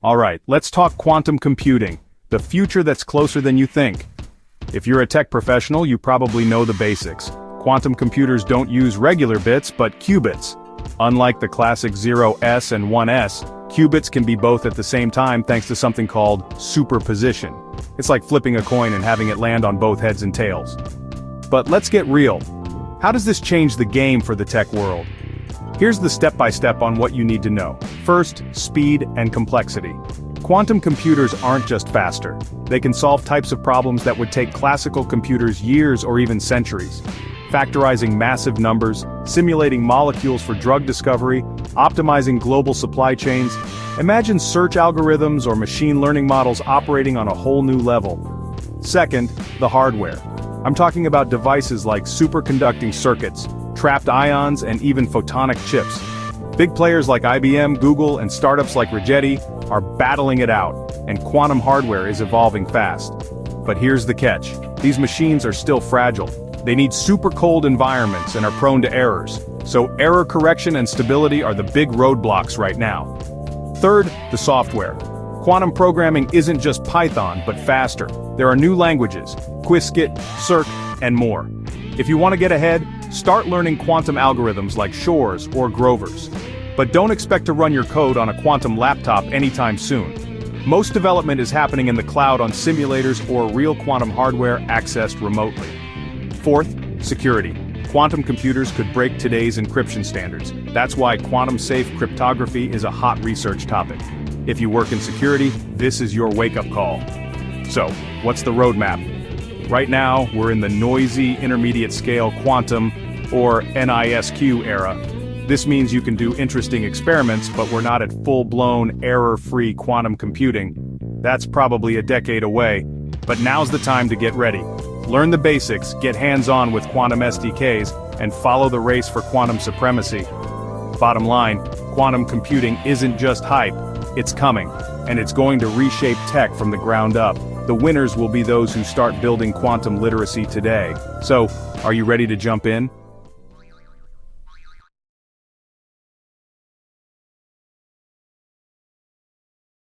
Alright, let's talk quantum computing, the future that's closer than you think. If you're a tech professional, you probably know the basics. Quantum computers don't use regular bits, but qubits. Unlike the classic 0s and 1s, qubits can be both at the same time thanks to something called superposition. It's like flipping a coin and having it land on both heads and tails. But let's get real. How does this change the game for the tech world? Here's the step-by-step on what you need to know. First, speed and complexity. Quantum computers aren't just faster. They can solve types of problems that would take classical computers years or even centuries. Factorizing massive numbers, simulating molecules for drug discovery, optimizing global supply chains. Imagine search algorithms or machine learning models operating on a whole new level. Second, the hardware. I'm talking about devices like superconducting circuits, trapped ions, and even photonic chips. Big players like IBM, Google, and startups like Rigetti are battling it out, and quantum hardware is evolving fast. But here's the catch. These machines are still fragile. They need super cold environments and are prone to errors. So error correction and stability are the big roadblocks right now. Third, the software. Quantum programming isn't just Python, but faster. There are new languages, Qiskit, Cirq, and more. If you want to get ahead, start learning quantum algorithms like Shor's or Grover's. But don't expect to run your code on a quantum laptop anytime soon. Most development is happening in the cloud on simulators or real quantum hardware accessed remotely. Fourth, security. Quantum computers could break today's encryption standards. That's why quantum-safe cryptography is a hot research topic. If you work in security, this is your wake-up call. So, what's the roadmap? Right now, we're in the noisy intermediate-scale quantum, or NISQ era. This means you can do interesting experiments, but we're not at full-blown, error-free quantum computing. That's probably a decade away, but now's the time to get ready. Learn the basics, get hands-on with quantum SDKs, and follow the race for quantum supremacy. Bottom line, quantum computing isn't just hype, it's coming, and it's going to reshape tech from the ground up. The winners will be those who start building quantum literacy today. So, are you ready to jump in?